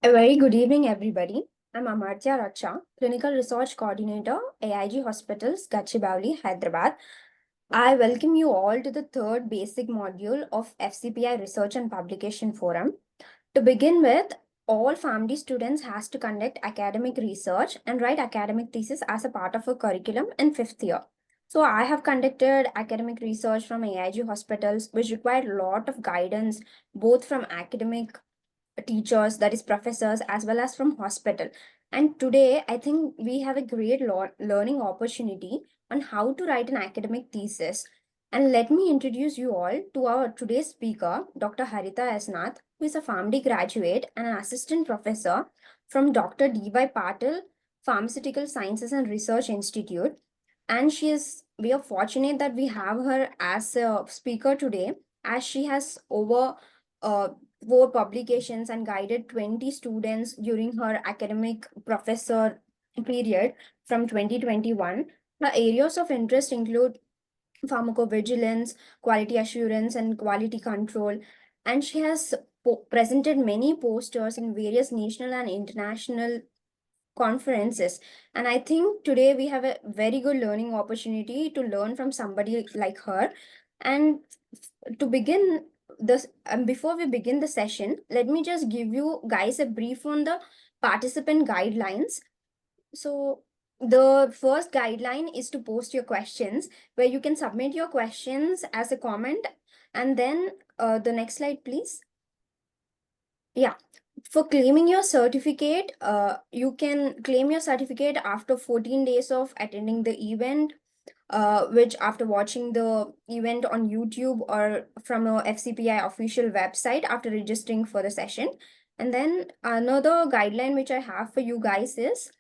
A very good evening, everybody. I'm Amartya Raksha, Clinical Research Coordinator, AIG Hospitals, Gachibowli, Hyderabad. I welcome you all to the third basic module of FCPI Research and Publication Forum. To begin with, all family students has to conduct academic research and write academic thesis as a part of a curriculum in fifth year. So I have conducted academic research from AIG hospitals, which required a lot of guidance, both from academic teachers, that is professors, as well as from hospital. And today I think we have a great learning opportunity on how to write an academic thesis. And let me introduce you all to our today's speaker, Dr. Harita Esnath, who is a PharmD graduate and an assistant professor from Dr. D.Y. Patil Pharmaceutical Sciences and Research Institute. And we are fortunate that we have her as a speaker today, as she has over uh, 4 publications and guided 20 students during her academic professor period from 2021. Her areas of interest include pharmacovigilance, quality assurance, and quality control. And she has presented many posters in various national and international conferences. And I think today we have a very good learning opportunity to learn from somebody like her. And to begin this, before we begin the session, let me just give you guys a brief on the participant guidelines. So the first guideline is to post your questions, where you can submit your questions as a comment. And then the next slide, please. Yeah. For claiming your certificate, you can claim your certificate after 14 days of attending the event, which after watching the event on YouTube or from a FCPI official website after registering for the session. And then another guideline which I have for you guys is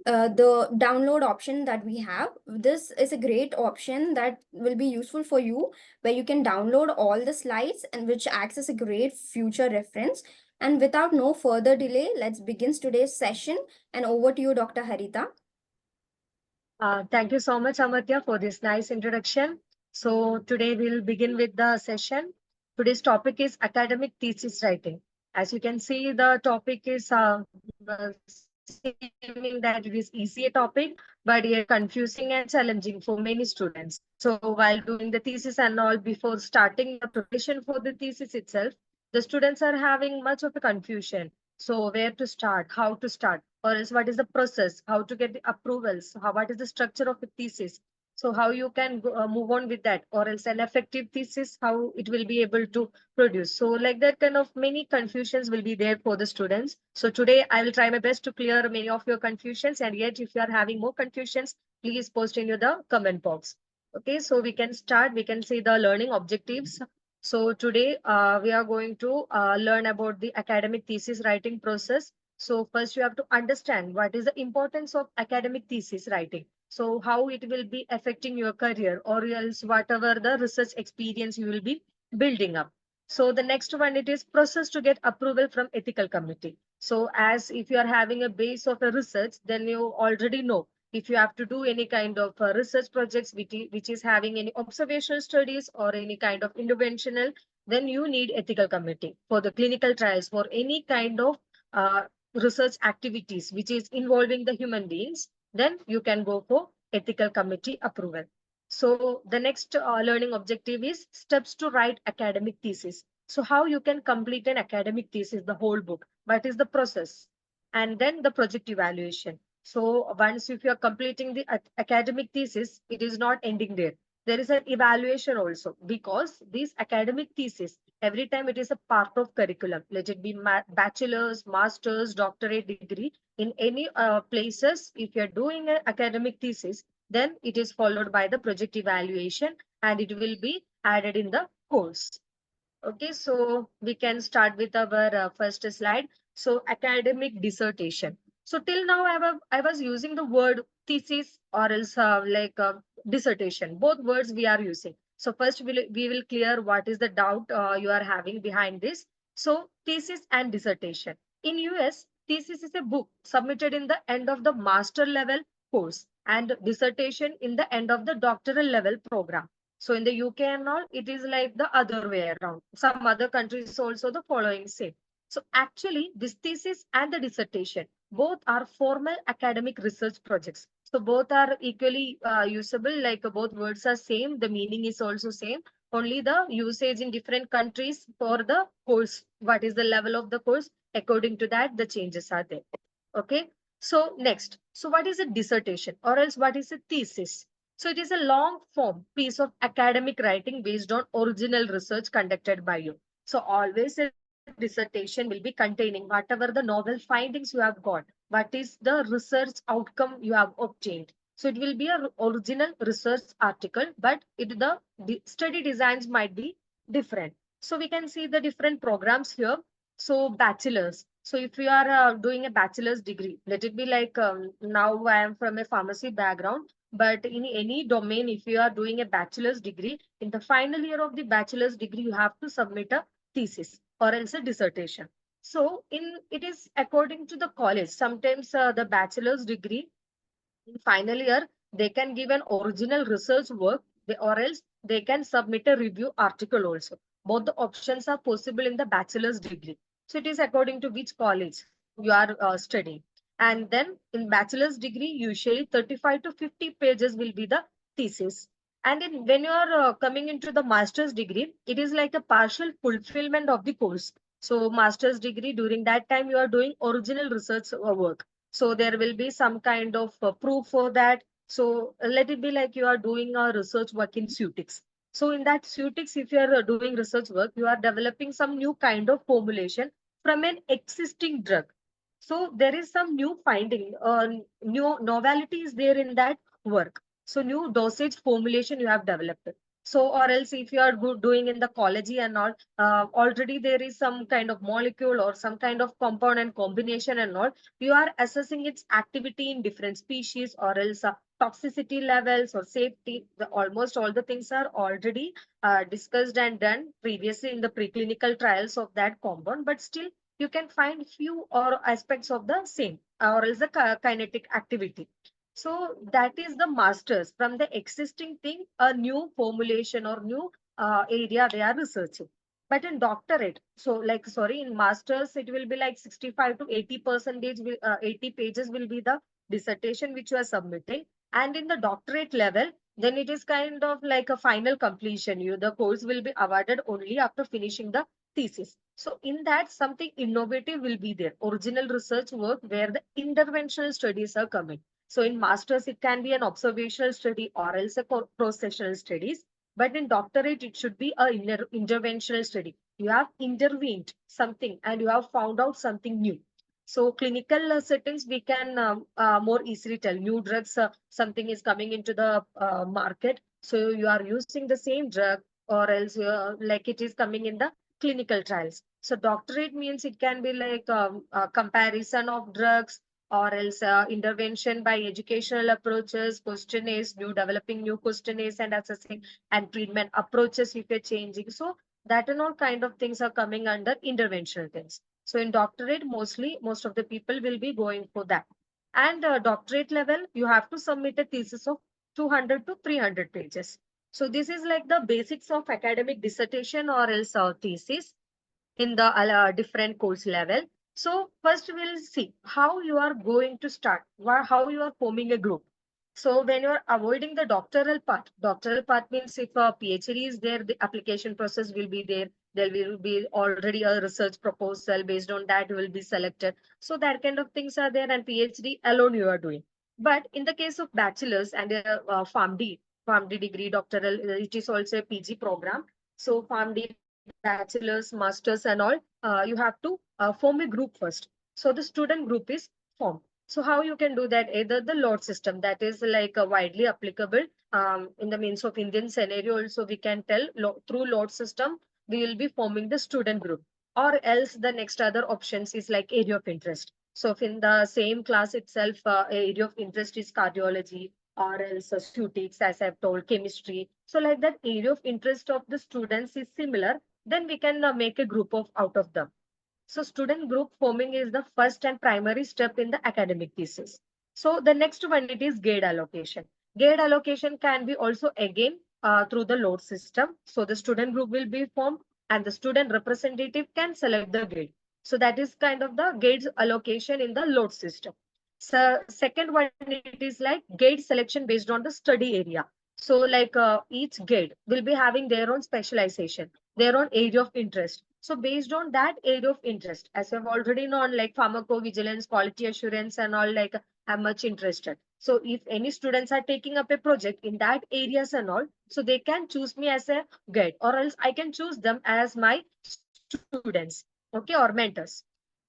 the download option that we have. This is a great option that will be useful for you, where you can download all the slides and which acts as a great future reference. And without no further delay, let's begin today's session. And over to you, Dr. Harita. Thank you so much, Amartya, for this nice introduction. So today we'll begin with the session. Today's topic is academic thesis writing. As you can see, the topic is seeming that it is easy topic, but yet confusing and challenging for many students. So while doing the thesis and all, before starting the preparation for the thesis itself, the students are having much of a confusion. So where to start, how to start, or else what is the process, how to get the approvals, what is the structure of the thesis, so how you can move on with that, or else an effective thesis, how it will be able to produce. So like that kind of many confusions will be there for the students. So today I will try my best to clear many of your confusions, and yet if you are having more confusions, please post in the comment box. Okay, so we can start. We can see the learning objectives. So today we are going to learn about the academic thesis writing process. So first you have to understand what is the importance of academic thesis writing. So how it will be affecting your career, or else whatever the research experience you will be building up. So the next one, it is process to get approval from ethical committee. So as if you are having a base of a research, then you already know if you have to do any kind of research projects which is having any observational studies or any kind of interventional, then you need ethical committee for the clinical trials, for any kind of uh, research activities which is involving the human beings, then you can go for ethical committee approval. So the next learning objective is steps to write academic thesis. So how you can complete an academic thesis, the whole book, what is the process, and then the project evaluation. So once if you are completing the academic thesis, it is not ending there. There is an evaluation also, because this academic thesis, every time it is a part of curriculum, let it be bachelor's, master's, doctorate degree, in any places, if you're doing an academic thesis, then it is followed by the project evaluation and it will be added in the course. Okay, so we can start with our first slide. So academic dissertation. So till now I was using the word thesis or else dissertation. Both words we are using. So first we will clear what is the doubt you are having behind this. So thesis and dissertation. In US, thesis is a book submitted in the end of the master level course, and dissertation in the end of the doctoral level program. So in the UK and all, it is like the other way around. Some other countries also the following same. So actually, this thesis and the dissertation, both are formal academic research projects. So both are equally usable, like both words are same, the meaning is also same, only the usage in different countries for the course. What is the level of the course? According to that, the changes are there. Okay. So next, so what is a dissertation or else what is a thesis? So it is a long form piece of academic writing based on original research conducted by you. So always a dissertation will be containing whatever the novel findings you have got, what is the research outcome you have obtained. So it will be a original research article, but the study designs might be different. So we can see the different programs here. So bachelor's. So if you are doing a bachelor's degree, let it be like now I am from a pharmacy background, but in any domain, if you are doing a bachelor's degree, in the final year of the bachelor's degree, you have to submit a thesis or else a dissertation. So in it is according to the college. Sometimes the bachelor's degree in final year, they can give an original research work or else they can submit a review article also. Both the options are possible in the bachelor's degree. So it is according to which college you are studying. And then in bachelor's degree, usually 35 to 50 pages will be the thesis. And when you are coming into the master's degree, it is like a partial fulfillment of the course. So master's degree, during that time, you are doing original research work, so there will be some kind of proof for that. So let it be like you are doing a research work in Sutix. So in that Sutix, if you are doing research work, you are developing some new kind of formulation from an existing drug. So there is some new finding, new novelty is there in that work. So new dosage formulation you have developed. So or else if you are doing in the college and all, already there is some kind of molecule or some kind of compound and combination and all, you are assessing its activity in different species or else toxicity levels or safety. Almost all the things are already discussed and done previously in the preclinical trials of that compound, but still you can find few or aspects of the same or else the kinetic activity. So that is the masters from the existing thing, a new formulation or new area they are researching. But in doctorate, so like sorry, in masters it will be like 65 to 80 percentage, 80 pages will be the dissertation which you are submitting. And in the doctorate level, then it is kind of like a final completion. You the course will be awarded only after finishing the thesis. So in that something innovative will be there. Original research work where the interventional studies are coming. So in masters, it can be an observational study or else a cross-sectional studies. But in doctorate, it should be a interventional study. You have intervened something and you have found out something new. So clinical settings, we can more easily tell new drugs, something is coming into the market. So you are using the same drug or else like it is coming in the clinical trials. So doctorate means it can be like a comparison of drugs or else intervention by educational approaches, questionnaires, new developing new questionnaires and assessing and treatment approaches if you're changing. So that and all kind of things are coming under interventional things. So in doctorate, mostly most of the people will be going for that. And doctorate level, you have to submit a thesis of 200 to 300 pages. So this is like the basics of academic dissertation or else thesis in the different course level. So first we'll see how you are going to start, how you are forming a group. So when you are avoiding the doctoral part means if a PhD is there, the application process will be there. There will be already a research proposal based on that will be selected. So that kind of things are there and PhD alone you are doing. But in the case of bachelor's and PharmD degree, doctoral, it is also a PG program. So PharmD, bachelor's, masters and all, you have to form a group first. So the student group is formed. So how you can do that? Either the load system that is like widely applicable in the means of Indian scenario. Also, we can tell through load system we will be forming the student group, or else the next other options is like area of interest. So if in the same class itself, area of interest is cardiology or else statistics, as I've told, chemistry. So like that area of interest of the students is similar, then we can make a group of out of them. So student group forming is the first and primary step in the academic thesis. So the next one, it is grade allocation. Grade allocation can be also again through the load system. So the student group will be formed and the student representative can select the grade. So that is kind of the gates allocation in the load system. So second one, it is like gate selection based on the study area. So like each gate will be having their own specialization, their own area of interest. So based on that area of interest, as I've already known, like pharmacovigilance, quality assurance, and all, like I'm much interested. So if any students are taking up a project in that areas and all, so they can choose me as a guide, or else I can choose them as my students, okay, or mentors.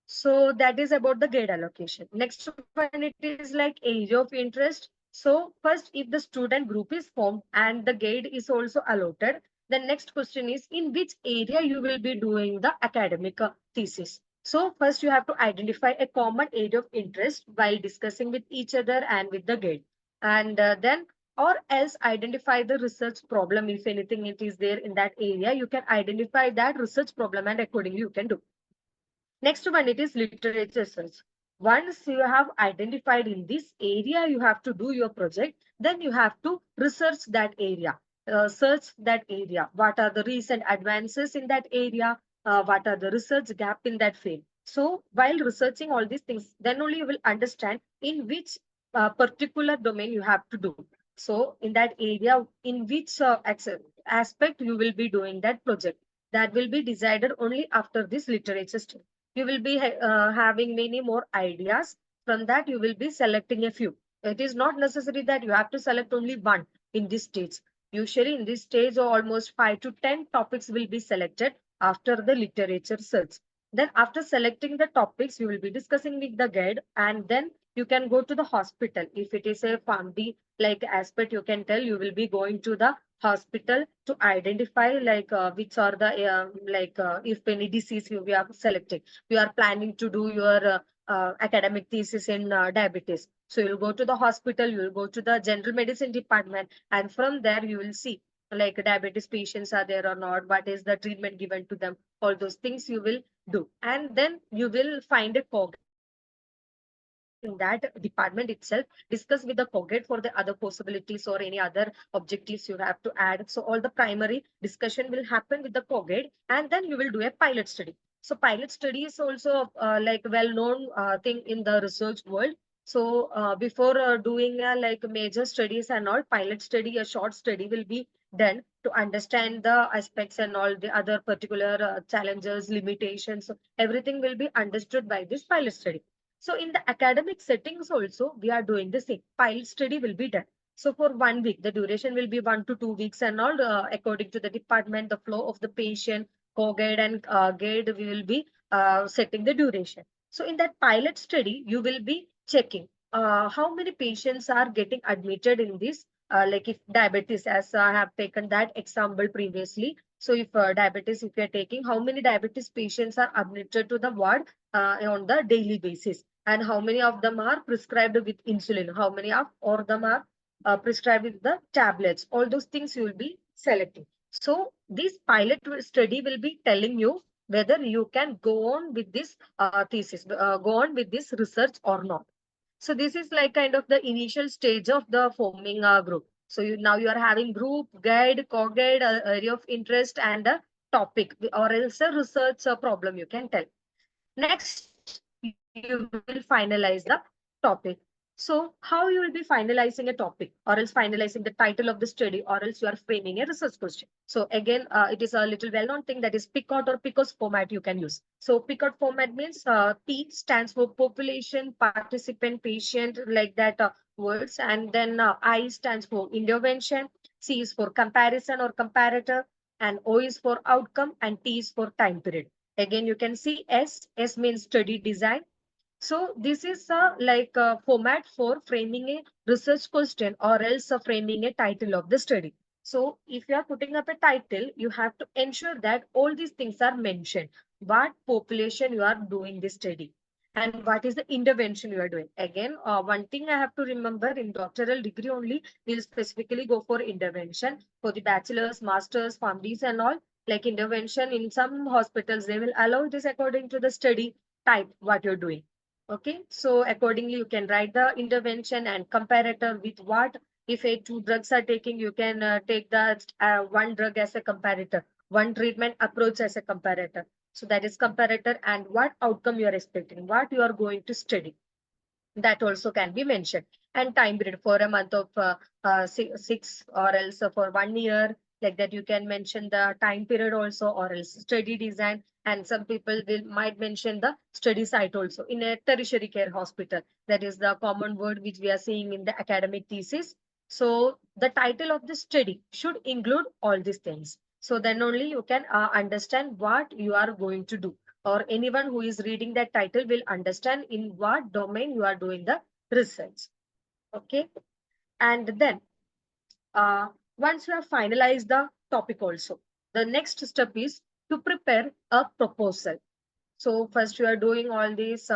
So that is about the grade allocation. Next one, it is like area of interest. So first, if the student group is formed and the grade is also allotted, the next question is in which area you will be doing the academic thesis. So first you have to identify a common area of interest while discussing with each other and with the grade. And then or else identify the research problem. If anything it is there in that area, you can identify that research problem and accordingly you can do. Next one, it is literature search. Once you have identified in this area, you have to do your project, then you have to research that area, search that area. What are the recent advances in that area? What are the research gap in that field? So while researching all these things, then only you will understand in which particular domain you have to do. So in that area, in which aspect you will be doing that project, that will be decided only after this literature study. You will be having many more ideas. From that, you will be selecting a few. It is not necessary that you have to select only one in this stage. Usually, in this stage, almost 5 to 10 topics will be selected after the literature search. Then, after selecting the topics, you will be discussing with the guide, and then you can go to the hospital. If it is a family like aspect, you can tell you will be going to the hospital to identify like which are the if any disease you are selecting. You are planning to do your academic thesis in diabetes, so you'll go to the hospital, you'll go to the general medicine department, and from there you will see like diabetes patients are there or not, what is the treatment given to them, all those things you will do. And then you will find a co-guide in that department itself, discuss with the co-guide for the other possibilities or any other objectives you have to add. So all the primary discussion will happen with the co-guide, and then you will do a pilot study. So pilot study is also like well-known thing in the research world. So before doing like major studies and all, pilot study, a short study will be done to understand the aspects and all the other particular challenges, limitations. So everything will be understood by this pilot study. So in the academic settings also, we are doing the same. Pilot study will be done. So for 1 week, the duration will be 1 to 2 weeks and all according to the department, the flow of the patient, co-guide and guide, we will be setting the duration. So in that pilot study, you will be checking how many patients are getting admitted in this. Like if diabetes, as I have taken that example previously. So if diabetes, if you are taking, how many diabetes patients are admitted to the ward on the daily basis, and how many of them are prescribed with insulin, how many of them are prescribed with the tablets, all those things you will be selecting. So this pilot study will be telling you whether you can go on with this thesis, go on with this research or not. So this is like kind of the initial stage of the forming group. So now you are having group, guide, co-guide, area of interest, and a topic or else a research problem you can tell. Next, you will finalize the topic. So how you will be finalizing a topic, or else finalizing the title of the study, or else you are framing a research question. So again, it is a little well-known thing, that is PICOT or PICOS format you can use. So PICOT format means P stands for population, participant, patient, like that words, and then I stands for intervention, C is for comparison or comparator, and O is for outcome, and T is for time period. Again, you can see S means study design. So this is a like a format for framing a research question or else framing a title of the study. So if you are putting up a title, you have to ensure that all these things are mentioned. What population you are doing this study, and what is the intervention you are doing. Again, one thing I have to remember, in doctoral degree only, we'll specifically go for intervention. For the bachelor's, master's, families and all, like intervention in some hospitals, they will allow this according to the study type, what you're doing. Okay, so accordingly, you can write the intervention and comparator with what. If a two drugs are taking, you can take the one drug as a comparator, one treatment approach as a comparator. So that is comparator, and what outcome you are expecting, what you are going to study, that also can be mentioned. And time period for a month of six, or else for 1 year, like that you can mention the time period also, or else study design. And some people will might mention the study site also in a tertiary care hospital. That is the common word which we are seeing in the academic thesis. So the title of the study should include all these things, so then only you can understand what you are going to do, or anyone who is reading that title will understand in what domain you are doing the research. Okay. And then uh, once you have finalized the topic also, the next step is to prepare a proposal. So first you are doing all these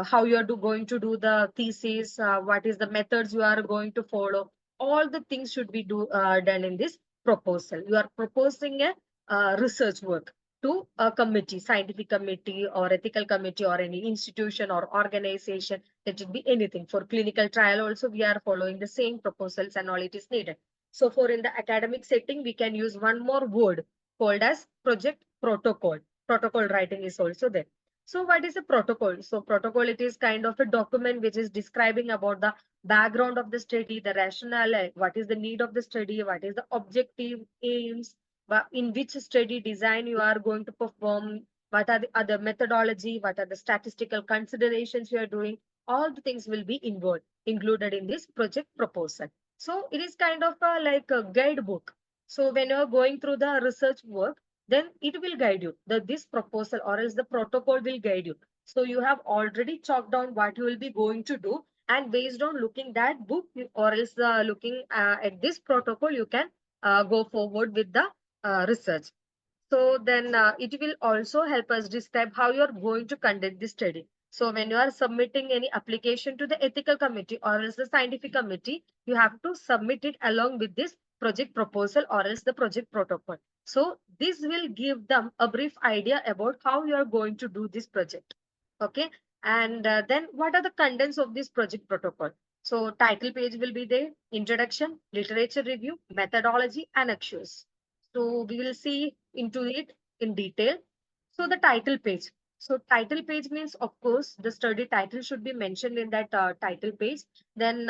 how you are going to do the thesis, what is the methods you are going to follow. All the things should be done in this proposal. You are proposing a research work to a committee, scientific committee or ethical committee or any institution or organization. It should be anything. For clinical trial also, we are following the same proposals and all it is needed. So for in the academic setting, we can use one more word called as project protocol. Protocol writing is also there. So what is a protocol? So protocol, it is kind of a document which is describing about the background of the study, the rationale, what is the need of the study, what is the objective, aims, in which study design you are going to perform, what are the other methodology, what are the statistical considerations you are doing. All the things will be involved, included in this project proposal. So it is kind of like a guidebook. So when you are going through the research work, then it will guide you. This proposal or else the protocol will guide you. So you have already chalked down what you will be going to do, and based on looking that book or else looking at this protocol, you can go forward with the research. So then it will also help us describe how you are going to conduct the study. So when you are submitting any application to the ethical committee or else the scientific committee, you have to submit it along with this project proposal or else the project protocol. So this will give them a brief idea about how you are going to do this project. Okay. And then what are the contents of this project protocol? So title page will be there, introduction, literature review, methodology, and accuracy. So we will see into it in detail. So the title page. So title page means, of course, the study title should be mentioned in that title page. Then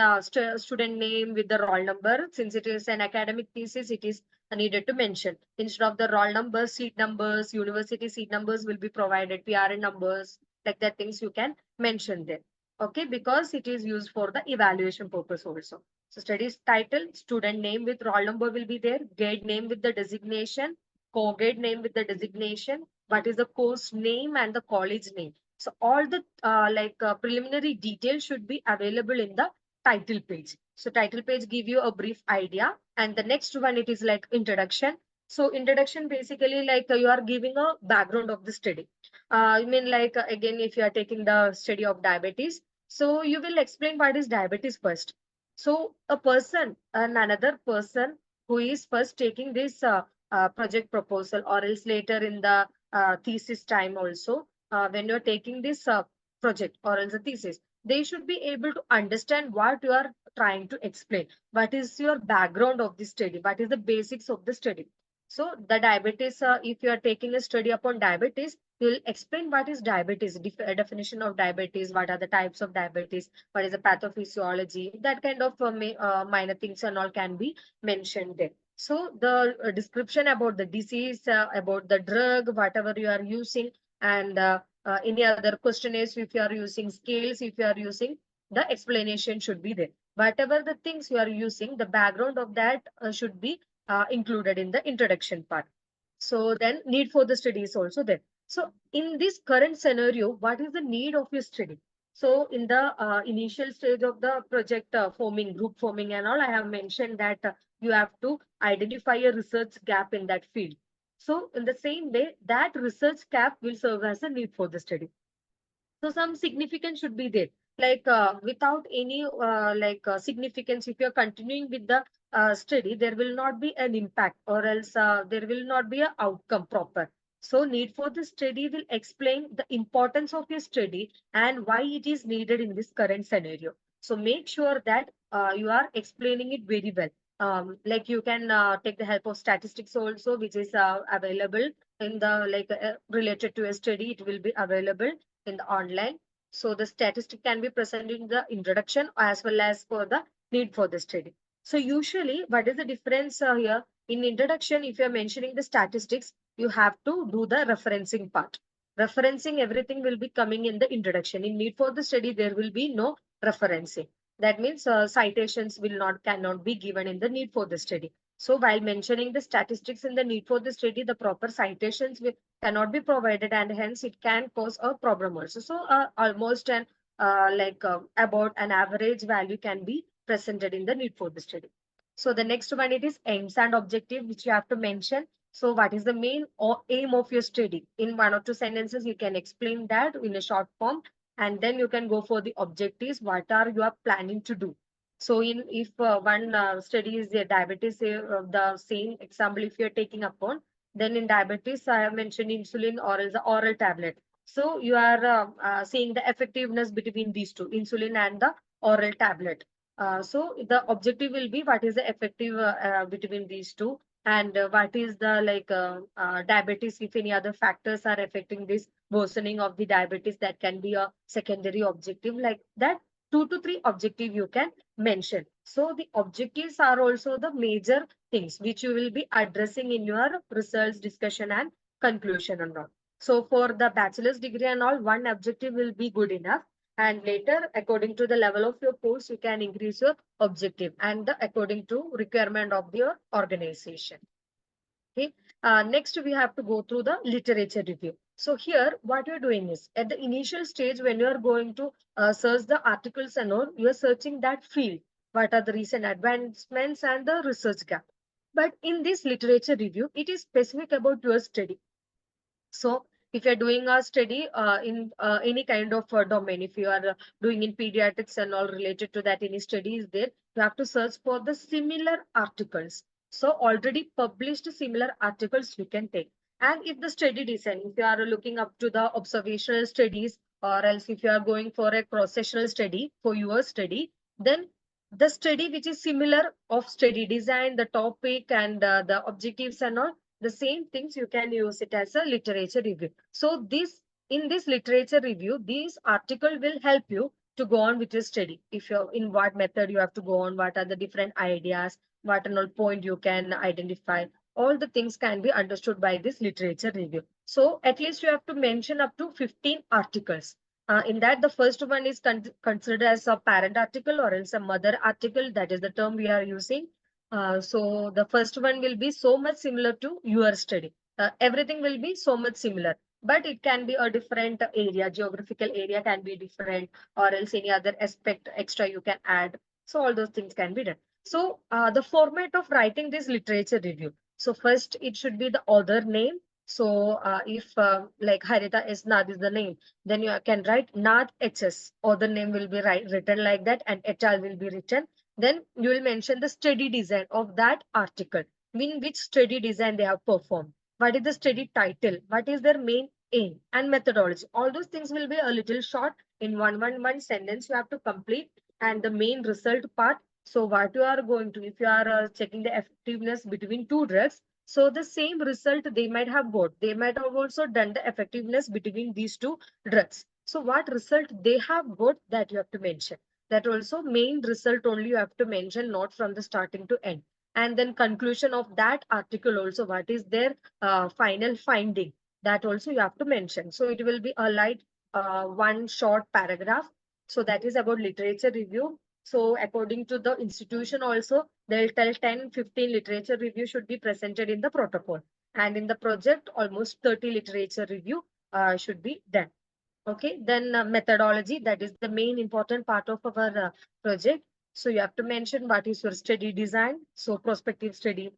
student name with the roll number. Since it is an academic thesis, it is needed to mention. Instead of the roll numbers, seat numbers, university seat numbers will be provided, PRN numbers, like that things you can mention there. Okay, because it is used for the evaluation purpose also. So studies title, student name with roll number will be there, grade name with the designation, co-grade name with the designation, what is the course name and the college name. So all the preliminary details should be available in the title page. So title page give you a brief idea. And the next one, it is like introduction. So introduction basically like you are giving a background of the study. I mean like again, if you are taking the study of diabetes, so you will explain what is diabetes first. So a person, another person who is first taking this project proposal or else later in the thesis time also, when you're taking this project or else a thesis, they should be able to understand what you are trying to explain. What is your background of the study? What is the basics of the study? So the diabetes, if you are taking a study upon diabetes, you will explain what is diabetes, definition of diabetes, what are the types of diabetes, what is the pathophysiology, that kind of minor things and all can be mentioned there. So the description about the disease, about the drug, whatever you are using, and any other questionnaires, if you are using scales, if you are using, the explanation should be there. Whatever the things you are using, the background of that should be included in the introduction part. So then need for the study is also there. So in this current scenario, what is the need of your study? So in the initial stage of the project forming, group forming and all, I have mentioned that you have to identify a research gap in that field. So in the same way, that research gap will serve as a need for the study. So some significance should be there. Like without any significance, if you're continuing with the study, there will not be an impact or else there will not be an outcome proper. So need for the study will explain the importance of your study and why it is needed in this current scenario. So make sure that you are explaining it very well. Like you can take the help of statistics also, which is available in the related to a study. It will be available in the online. So the statistic can be presented in the introduction as well as for the need for the study. So usually, what is the difference here? In introduction, if you're mentioning the statistics, you have to do the referencing part. Referencing everything will be coming in the introduction. In need for the study, there will be no referencing. That means citations will not cannot be given in the need for the study. So while mentioning the statistics in the need for the study, the proper citations cannot be provided, and hence it can cause a problem also. So almost an about an average value can be presented in the need for the study. So the next one, it is aims and objective, which you have to mention. So what is the main or aim of your study? In one or two sentences, you can explain that in a short form, and then you can go for the objectives. What are you are planning to do? So in if one study is diabetes, the same example if you're taking upon, then in diabetes, I have mentioned insulin or is the oral tablet. So you are seeing the effectiveness between these two, insulin and the oral tablet. So the objective will be what is the effective between these two, and what is the diabetes, if any other factors are affecting this worsening of the diabetes, that can be a secondary objective. Like that, 2 to 3 objective you can mention. So the objectives are also the major things which you will be addressing in your results discussion and conclusion and all. So for the bachelor's degree and all, one objective will be good enough, and later according to the level of your course you can increase your objective and according to requirement of your organization. Okay. Next, we have to go through the literature review. So here, what you're doing is at the initial stage, when you're going to search the articles and all, you're searching that field. What are the recent advancements and the research gap? But in this literature review, it is specific about your study. So if you're doing a study in any kind of domain, if you are doing in pediatrics and all related to that, any study is there, you have to search for the similar articles. So already published similar articles you can take. And if the study design, if you are looking up to the observational studies, or else if you are going for a cross-sectional study for your study, then the study which is similar of study design, the topic and the objectives and all, the same things you can use it as a literature review. So this in this literature review, these article will help you to go on with your study. If you're in what method you have to go on, what are the different ideas, what and all point you can identify, all the things can be understood by this literature review. So at least you have to mention up to 15 articles. In that, the first one is considered as a parent article or else a mother article. That is the term we are using. So the first one will be so much similar to your study. Everything will be so much similar, but it can be a different area, geographical area can be different, or else any other aspect extra you can add. So all those things can be done. So the format of writing this literature review. So first it should be the author name. So if like Harita S. Nath is the name, then you can write Nath HS. Author name will be written like that, and et al. Will be written. Then you will mention the study design of that article. Mean which study design they have performed. What is the study title? What is their main aim and methodology? All those things will be a little short in one sentence. You have to complete, and the main result part. So what you are going to, if you are checking the effectiveness between two drugs, so the same result they might have got. They might have also done the effectiveness between these two drugs. So what result they have got, that you have to mention. That also main result only you have to mention, not from the starting to end. And then conclusion of that article also, what is their final finding, that also you have to mention. So it will be a light one short paragraph. So that is about literature review. So according to the institution also, they'll tell 10-15 literature review should be presented in the protocol. And in the project, almost 30 literature review should be done. Okay, then methodology, that is the main important part of our project. So you have to mention what is your study design. So prospective study,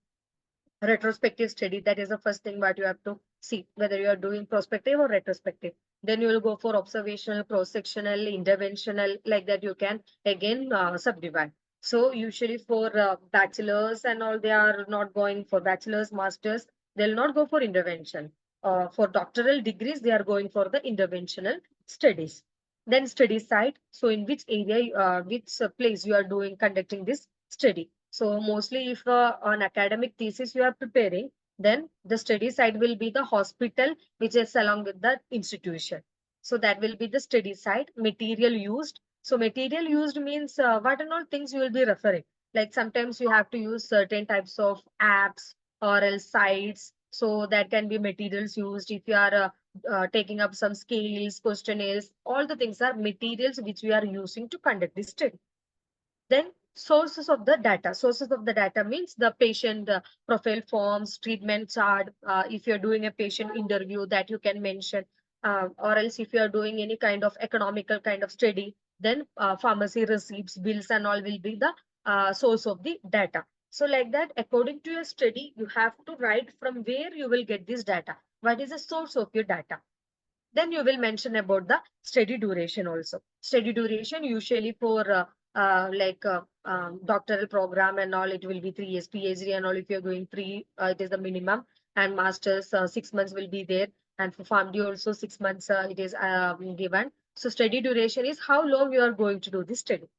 retrospective study, that is the first thing what you have to see, whether you are doing prospective or retrospective. Then you will go for observational, cross-sectional, interventional, like that you can again subdivide. So usually for bachelors and all, they are not going for bachelors, masters, they'll not go for intervention. For doctoral degrees, they are going for the interventional studies. Then study site. So in which area, which place you are doing conducting this study. So mostly if on academic thesis you are preparing, then the study side will be the hospital, which is along with the institution. So that will be the study side. Material used. So material used means what and all things you will be referring. Like sometimes you have to use certain types of apps or else sites. So that can be materials used. If you are taking up some scales, questionnaires, all the things are materials which we are using to conduct this study. Then sources of the data. Sources of the data means the patient profile forms, treatment chart. If you're doing a patient interview, that you can mention, or else if you are doing any kind of economical kind of study, then pharmacy receipts, bills, and all will be the source of the data. So like that, according to your study, you have to write from where you will get this data. What is the source of your data? Then you will mention about the study duration also. Study duration usually for doctoral program and all, it will be 3 years. PhD and all, if you're going three, it is the minimum. And masters, 6 months will be there. And for PharmD also 6 months it is given. So study duration is how long you are going to do this study.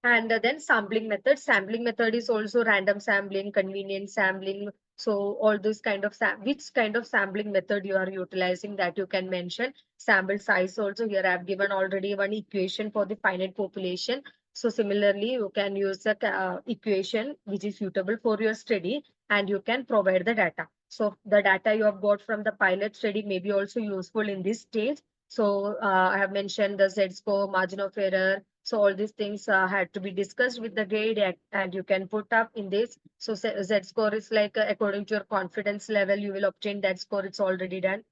And then sampling method. Sampling method is also random sampling, convenient sampling. So all this kind of which kind of sampling method you are utilizing, that you can mention. Sample size also, here I have given already one equation for the finite population. So similarly, you can use the equation which is suitable for your study, and you can provide the data. So the data you have got from the pilot study may be also useful in this stage. So I have mentioned the Z-score, margin of error. So all these things had to be discussed with the grade, and you can put up in this. So Z-score is like according to your confidence level, you will obtain that score. It's already done.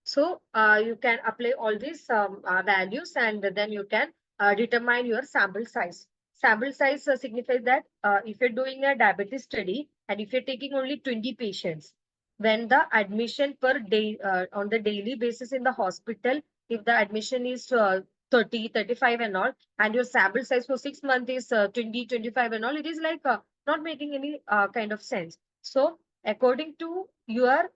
So you can apply all these values, and then you can determine your sample size. Sample size signifies that if you're doing a diabetes study and if you're taking only 20 patients, when the admission per day on the daily basis in the hospital, if the admission is 30, 35 and all, and your sample size for 6 months is 20, 25 and all, it is like not making any kind of sense. So according to your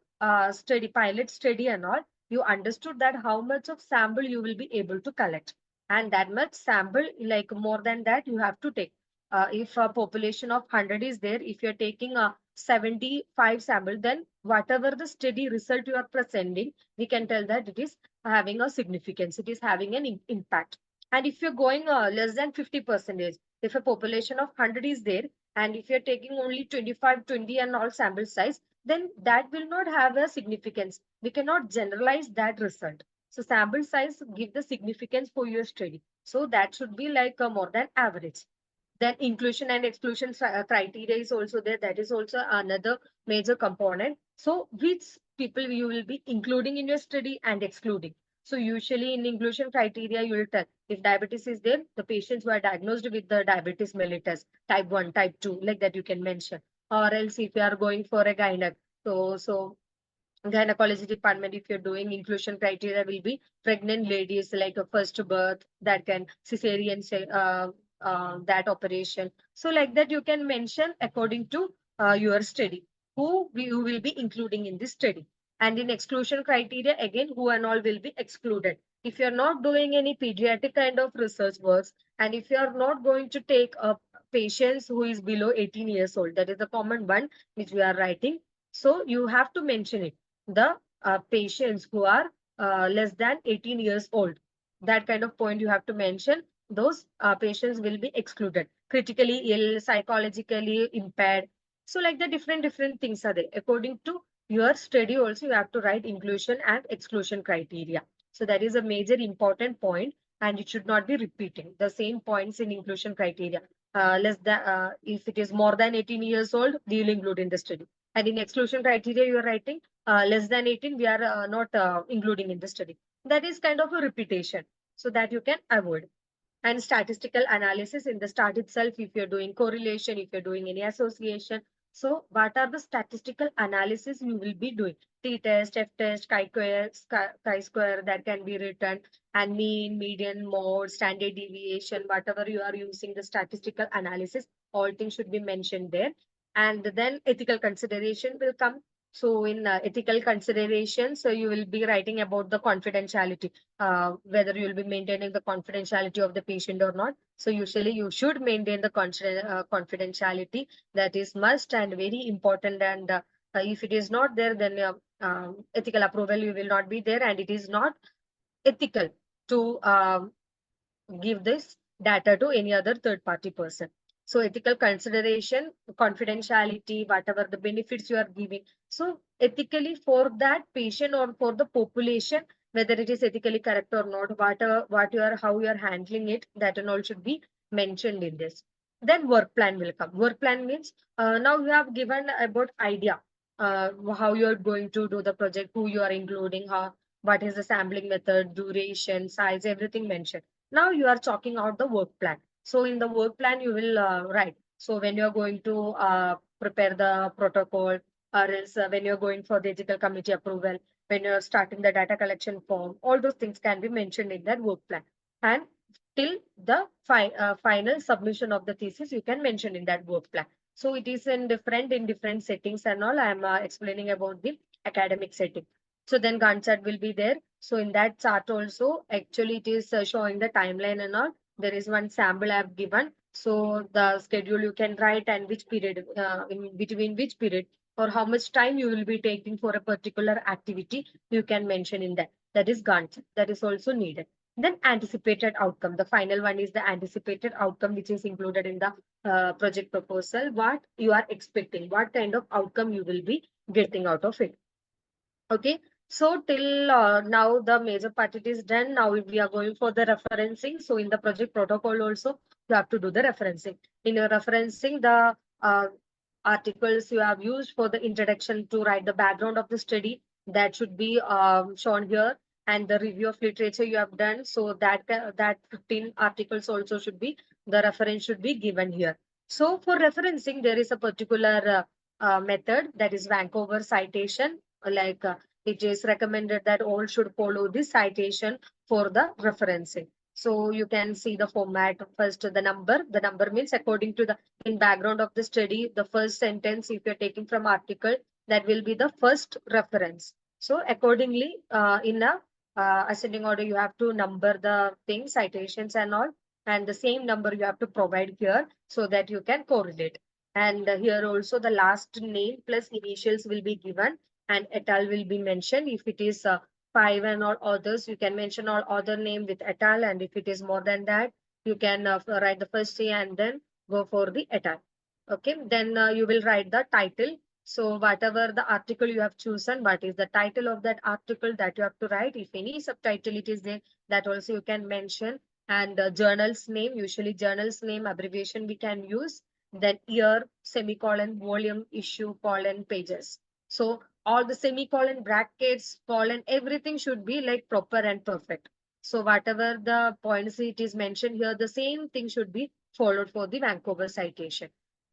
study, pilot study and all, you understood that how much of sample you will be able to collect, and that much sample, like more than that you have to take. If a population of 100 is there, if you're taking a 75 sample, then whatever the study result you are presenting, we can tell that it is having a significance, it is having an impact. And if you're going less than 50 percentage, if a population of 100 is there, and if you're taking only 25, 20 and all sample size, then that will not have a significance. We cannot generalize that result. So sample size give the significance for your study. So that should be like a more than average. Then inclusion and exclusion criteria is also there. That is also another major component. So which people you will be including in your study and excluding. So usually in inclusion criteria, you will tell if diabetes is there, the patients who are diagnosed with the diabetes mellitus, type 1, type 2, like that you can mention. Or else if you are going for a gynec, so gynecology department, if you're doing inclusion criteria, will be pregnant ladies, like a first birth, that can cesarean that operation. So like that you can mention according to your study who you will be including in this study. And in exclusion criteria, again, who and all will be excluded. If you're not doing any pediatric kind of research works, and if you're not going to take up patients who is below 18 years old, that is the common one which we are writing. So you have to mention it, the patients who are less than 18 years old. That kind of point you have to mention. Those patients will be excluded. Critically ill, psychologically impaired. So like the different things are there. According to your study also, you have to write inclusion and exclusion criteria. So that is a major important point, and it should not be repeating the same points in inclusion criteria. Less than if it is more than 18 years old, we will include in the study. And in exclusion criteria, you are writing less than 18, we are not including in the study. That is kind of a repetition, so that you can avoid. And statistical analysis in the start itself, if you're doing correlation, if you're doing any association. So what are the statistical analysis you will be doing? T-test, F-test, chi-square, that can be written, and mean, median, mode, standard deviation, whatever you are using the statistical analysis, all things should be mentioned there. And then ethical consideration will come. So in ethical considerations, so you will be writing about the confidentiality, whether you will be maintaining the confidentiality of the patient or not. So usually you should maintain the confidentiality. That is must and very important. And if it is not there, then ethical approval you will not be there, and it is not ethical to give this data to any other third party person. So ethical consideration, confidentiality, whatever the benefits you are giving. So ethically for that patient or for the population, whether it is ethically correct or not, what you are, how you are handling it, that and all should be mentioned in this. Then work plan will come. Work plan means now you have given about idea, how you are going to do the project, who you are including, how, what is the sampling method, duration, size, everything mentioned. Now you are chalking out the work plan. So in the work plan, you will write. So when you're going to prepare the protocol, or else when you're going for the ethical committee approval, when you're starting the data collection form, all those things can be mentioned in that work plan. And till the final submission of the thesis, you can mention in that work plan. So it is in different settings and all. I'm explaining about the academic setting. So then Gantt chart will be there. So in that chart also, actually it is showing the timeline and all. There is one sample I have given. So the schedule you can write and which period, in between which period or how much time you will be taking for a particular activity, you can mention in that. That is Gantt chart. That is also needed. Then anticipated outcome. The final one is the anticipated outcome, which is included in the project proposal. What you are expecting, what kind of outcome you will be getting out of it. Okay, so till now the major part it is done. Now we are going for the referencing. So in the project protocol also you have to do the referencing. In your referencing, the articles you have used for the introduction to write the background of the study, that should be shown here, and the review of literature you have done. So that 15 articles also should be, the reference should be given here. So for referencing, there is a particular method, that is Vancouver citation. Like it is recommended that all should follow this citation for the referencing. So you can see the format. First, the number means according to the, in background of the study, the first sentence, if you're taking from article, that will be the first reference. So accordingly, in a ascending order, you have to number the things, citations and all, and the same number you have to provide here so that you can correlate. And here also the last name plus initials will be given, and et al will be mentioned. If it is five and all others, you can mention all other name with et al. And if it is more than that, you can write the first C and then go for the et al. Okay, then you will write the title. So whatever the article you have chosen, what is the title of that article, that you have to write. If any subtitle it is there, that also you can mention. And journal's name, usually journal's name abbreviation we can use. Then year, semicolon, volume, issue, colon, pages. So all the semicolon, brackets, colon, everything should be like proper and perfect. So whatever the points it is mentioned here, the same thing should be followed for the Vancouver citation.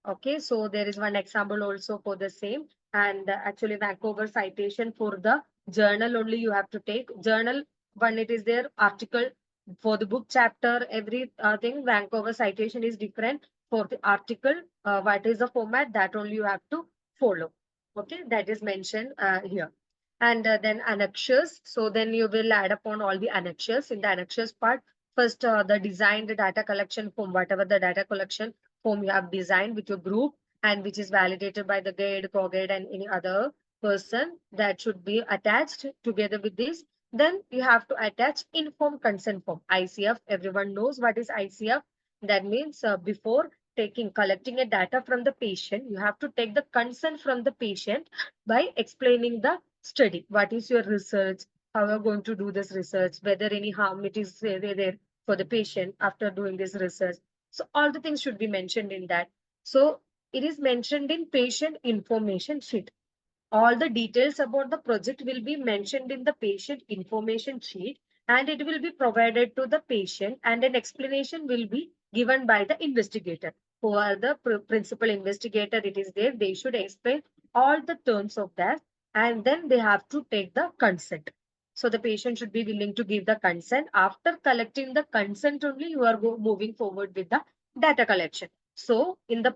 Okay, so there is one example also for the same. And actually Vancouver citation for the journal only you have to take. Journal, when it is there, article for the book chapter, every thing, Vancouver citation is different. For the article, what is the format, that only you have to follow. Okay, that is mentioned here. And then annexures. So then you will add upon all the annexures. In the annexures part, first the design, the data collection form, whatever the data collection form you have designed with your group and which is validated by the guide, co-guide and any other person, that should be attached together with this. Then you have to attach informed consent form, ICF. Everyone knows what is ICF. That means before collecting a data from the patient, you have to take the consent from the patient by explaining the study. What is your research? How you're going to do this research? Whether any harm it is there for the patient after doing this research. So all the things should be mentioned in that. So it is mentioned in patient information sheet. All the details about the project will be mentioned in the patient information sheet, and it will be provided to the patient, and an explanation will be given by the investigator. Who are the principal investigator it is there, they should explain all the terms of that, and then they have to take the consent. So the patient should be willing to give the consent. After collecting the consent only, you are moving forward with the data collection. So in the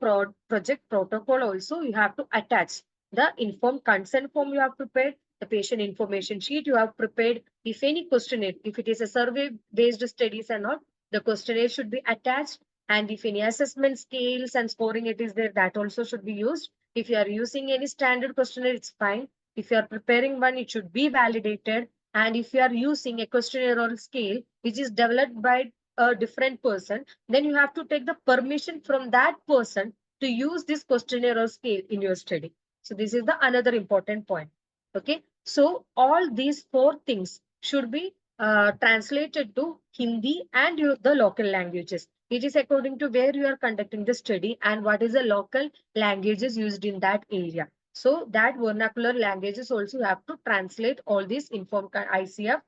project protocol also, you have to attach the informed consent form you have prepared, the patient information sheet you have prepared. If any questionnaire, if it is a survey based studies and all, the questionnaire should be attached. And if any assessment scales and scoring it is there, that also should be used. If you are using any standard questionnaire, it's fine. If you are preparing one, it should be validated. And if you are using a questionnaire or scale which is developed by a different person, then you have to take the permission from that person to use this questionnaire or scale in your study. So this is the another important point. Okay. So all these four things should be translated to Hindi and the local languages. It is according to where you are conducting the study and what is the local languages used in that area. So that vernacular languages also you have to translate all these informed ICF,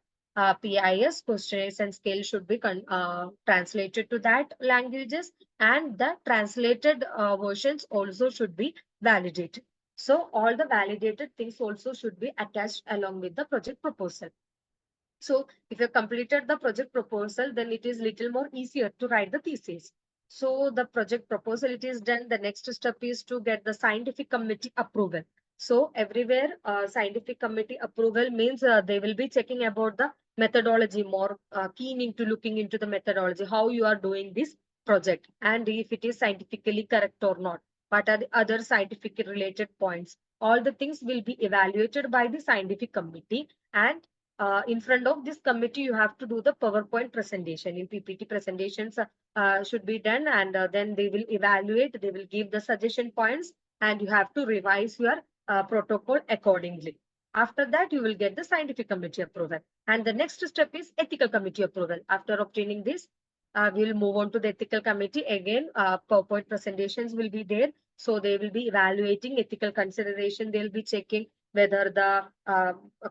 PIS, questionnaires and scale should be translated to that languages, and the translated versions also should be validated. So all the validated things also should be attached along with the project proposal. So if you completed the project proposal, then it is little more easier to write the thesis. So the project proposal, it is done. The next step is to get the scientific committee approval. So everywhere scientific committee approval means they will be checking about the methodology, more keen into looking into the methodology, how you are doing this project and if it is scientifically correct or not. What are the other scientific related points? All the things will be evaluated by the scientific committee, and in front of this committee, you have to do the PowerPoint presentation. In PPT presentations should be done, and then they will evaluate, they will give the suggestion points, and you have to revise your protocol accordingly. After that, you will get the scientific committee approval. And the next step is ethical committee approval. After obtaining this, we'll move on to the ethical committee. Again, PowerPoint presentations will be there. So they will be evaluating ethical consideration. They'll be checking whether the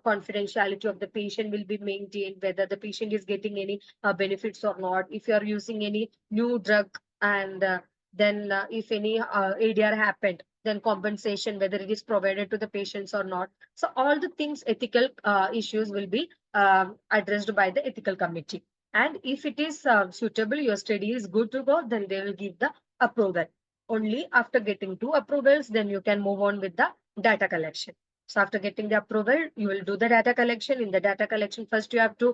confidentiality of the patient will be maintained, whether the patient is getting any benefits or not, if you are using any new drug, and then if any ADR happened, then compensation, whether it is provided to the patients or not. So all the things, ethical issues will be addressed by the ethical committee. And if it is suitable, your study is good to go, then they will give the approval. Only after getting two approvals, then you can move on with the data collection. So after getting the approval, you will do the data collection. In the data collection, first you have to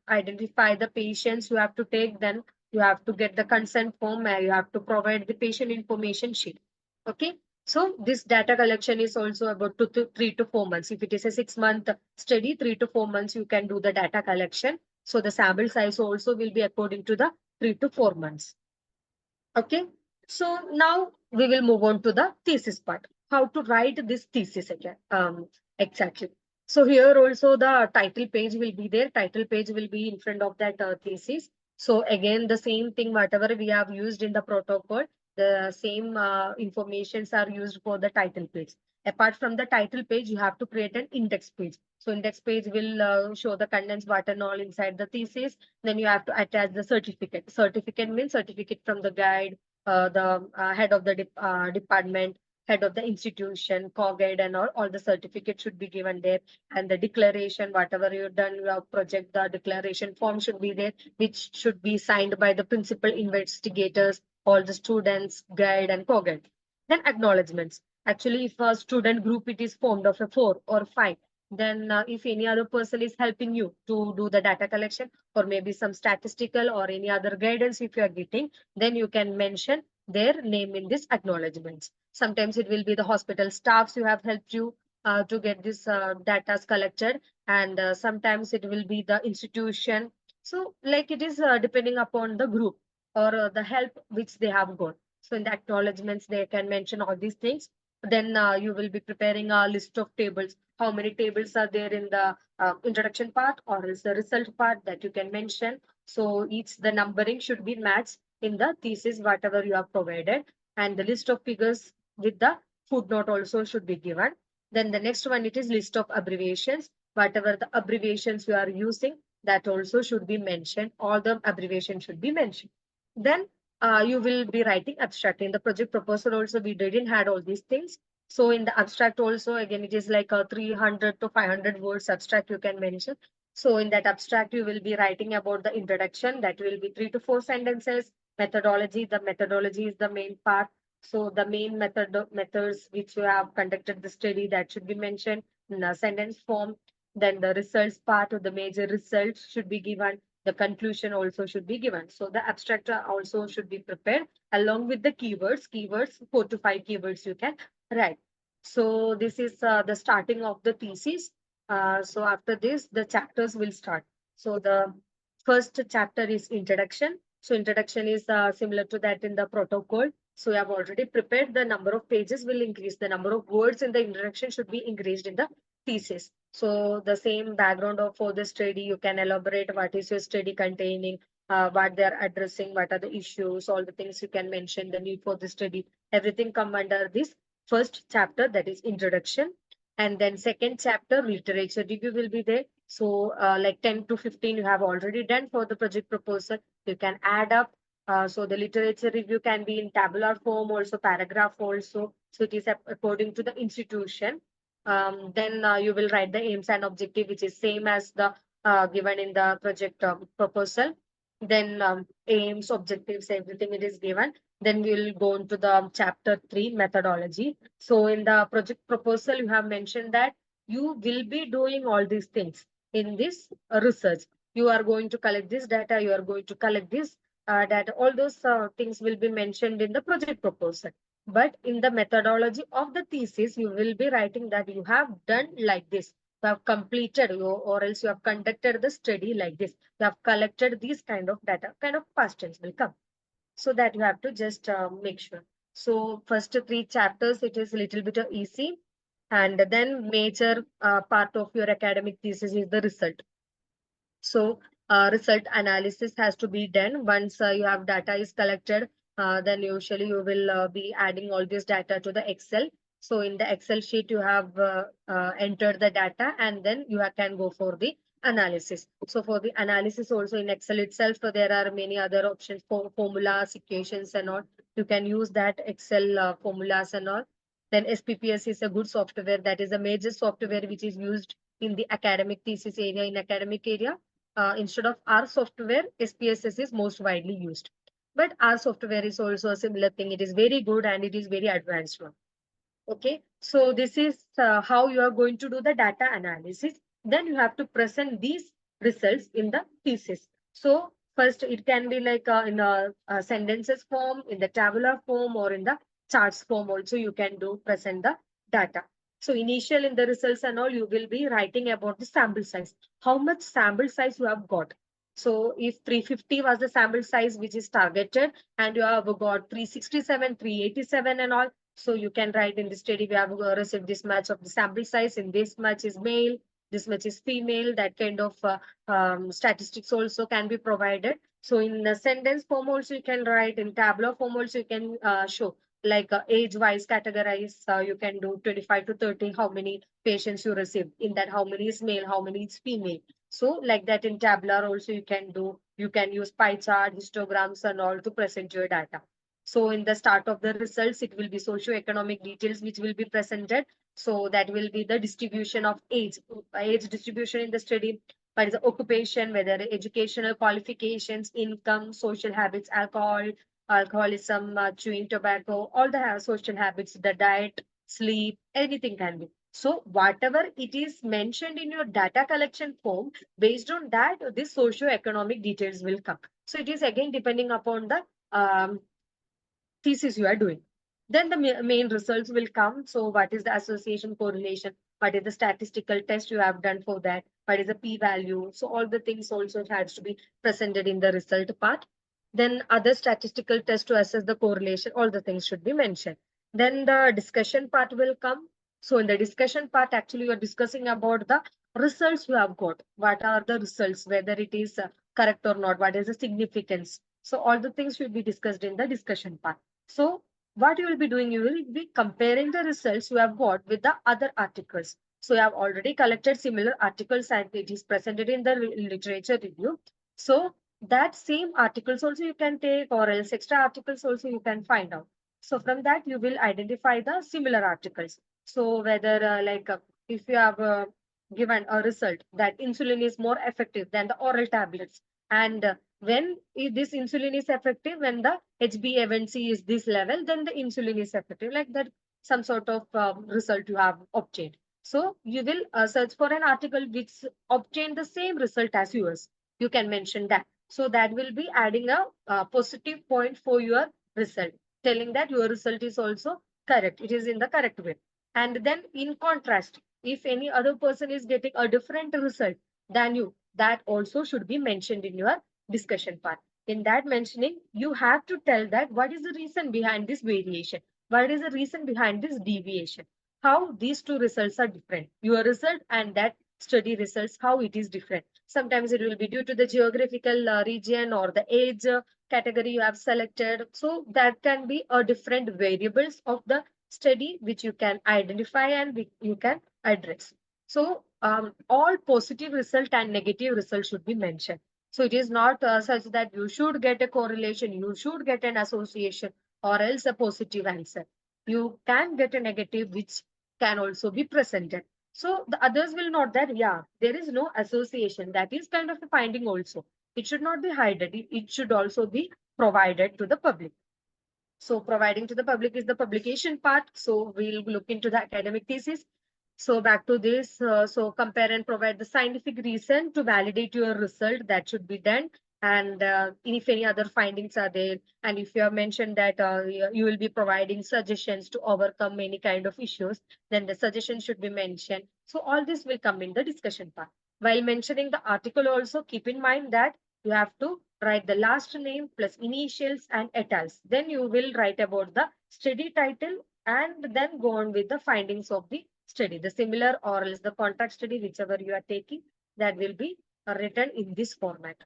identify the patients you have to take, then you have to get the consent form, and you have to provide the patient information sheet. Okay. So this data collection is also about 3 to 4 months. If it is a 6 month study, 3 to 4 months, you can do the data collection. So the sample size also will be according to the 3 to 4 months. Okay. So now we will move on to the thesis part. How to write this thesis again. Exactly. So here also the title page will be there. Title page will be in front of that thesis. So again, the same thing, whatever we have used in the protocol, the same informations are used for the title page. Apart from the title page, you have to create an index page. So index page will show the contents, what and all inside the thesis. Then you have to attach the certificate. Certificate means certificate from the guide, the head of the department, head of the institution, co-guide and all the certificates should be given there. And the declaration, whatever you've done, your project, the declaration form should be there, which should be signed by the principal investigators, all the students, guide and co-guide. Then acknowledgements. Actually, if a student group, it is formed of a 4 or 5, then if any other person is helping you to do the data collection, or maybe some statistical or any other guidance if you are getting, then you can mention their name in this acknowledgements. Sometimes it will be the hospital staffs who have helped you to get this data collected, and sometimes it will be the institution. So like it is depending upon the group or the help which they have got. So in the acknowledgements, they can mention all these things. Then you will be preparing a list of tables. How many tables are there in the introduction part or is the result part that you can mention. So each the numbering should be matched in the thesis, whatever you have provided. And the list of figures with the footnote also should be given. Then the next one, it is list of abbreviations. Whatever the abbreviations you are using, that also should be mentioned. All the abbreviations should be mentioned. Then you will be writing abstract. In the project proposal also, we didn't had all these things. So in the abstract also, again, it is like a 300 to 500 words abstract you can mention. So in that abstract, you will be writing about the introduction. That will be 3 to 4 sentences. Methodology, the methodology is the main part. So the main methods which you have conducted the study, that should be mentioned in a sentence form. Then the results part of the major results should be given. The conclusion also should be given. So the abstract also should be prepared along with the keywords. Keywords, 4 to 5 keywords you can write. So this is the starting of the thesis. So after this, the chapters will start. So the first chapter is introduction. So introduction is similar to that in the protocol. So you have already prepared. The number of pages will increase. The number of words in the introduction should be increased in the thesis. So the same background of for the study, you can elaborate what is your study containing, what they are addressing, what are the issues, all the things you can mention, the need for the study. Everything come under this first chapter, that is introduction. And then second chapter, literature review will be there. So like 10 to 15 you have already done for the project proposal. You can add up. So the literature review can be in tabular form, also paragraph also. So it is according to the institution. Then you will write the aims and objective, which is same as the given in the project proposal. Then aims, objectives, everything it is given. Then we'll go into the chapter 3, methodology. So in the project proposal, you have mentioned that you will be doing all these things in this research. You are going to collect this data, you are going to collect this data. All those things will be mentioned in the project proposal. But in the methodology of the thesis, you will be writing that you have done like this. You have completed, or else you have conducted the study like this. You have collected these kind of data, kind of past tense will come. So that you have to just make sure. So first 3 chapters, it is a little bit easy. And then major part of your academic thesis is the result. So result analysis has to be done. Once you have data is collected, then usually you will be adding all this data to the Excel. So in the Excel sheet, you have entered the data and then you can go for the analysis. So for the analysis also in Excel itself, there are many other options for formulas, equations and all. You can use that Excel formulas and all. Then SPPS is a good software. That is a major software which is used in the academic thesis area, in academic area. Instead of R software, SPSS is most widely used. But R software is also a similar thing. It is very good and it is very advanced one. Okay, so this is how you are going to do the data analysis. Then you have to present these results in the thesis. So first it can be like in a sentences form, in the tabular form, or in the charts form also you can do present the data. So initial in the results and all, you will be writing about the sample size. How much sample size you have got. So if 350 was the sample size which is targeted and you have got 367, 387 and all, so you can write in the study, we have received this much of the sample size, and this much is male, this much is female, that kind of statistics also can be provided. So in the sentence form also you can write, in tabular form also you can show, like age-wise categorize, you can do 25 to 30, how many patients you receive. In that, how many is male, how many is female. So like that in tabular also you can do, you can use pie chart, histograms and all to present your data. So in the start of the results, it will be socio-economic details which will be presented. So that will be the distribution of age distribution in the study. What is the occupation, whether educational qualifications, income, social habits, alcoholism, chewing tobacco, all the social habits, the diet, sleep, anything can be. So whatever it is mentioned in your data collection form, based on that, this socio-economic details will come. So it is again depending upon the thesis you are doing. Then the main results will come. So what is the association correlation? What is the statistical test you have done for that? What is the p-value? So all the things also has to be presented in the result part. Then other statistical tests to assess the correlation, all the things should be mentioned. Then the discussion part will come. So in the discussion part, actually you are discussing about the results you have got. What are the results, whether it is correct or not, what is the significance. So all the things should be discussed in the discussion part. So what you will be doing, you will be comparing the results you have got with the other articles. So you have already collected similar articles and it is presented in the literature review. So that same articles also you can take, or else extra articles also you can find out. So from that you will identify the similar articles. So whether if you have given a result that insulin is more effective than the oral tablets, and when this insulin is effective when the HbA1c is this level, then the insulin is effective. Like that, some sort of result you have obtained. So you will search for an article which obtained the same result as yours. You can mention that. So that will be adding a positive point for your result, telling that your result is also correct. It is in the correct way. And then in contrast, if any other person is getting a different result than you, that also should be mentioned in your discussion part. In that mentioning, you have to tell that what is the reason behind this variation, what is the reason behind this deviation, how these two results are different, your result and that study results, how it is different. Sometimes it will be due to the geographical region or the age category you have selected. So that can be a different variables of the study which you can identify and you can address. So all positive result and negative result should be mentioned. So it is not such that you should get a correlation, you should get an association or else a positive answer. You can get a negative which can also be presented. So the others will note that, yeah, there is no association. That is kind of a finding also. It should not be hidden. It should also be provided to the public. So providing to the public is the publication part. So we'll look into the academic thesis. So back to this, so compare and provide the scientific reason to validate your result, that should be done. And if any other findings are there, and if you have mentioned that you will be providing suggestions to overcome any kind of issues, then the suggestions should be mentioned. So all this will come in the discussion part. While mentioning the article also, keep in mind that you have to write the last name plus initials and etals. Then you will write about the study title and then go on with the findings of the study. The similar or else the contract study, whichever you are taking, that will be written in this format.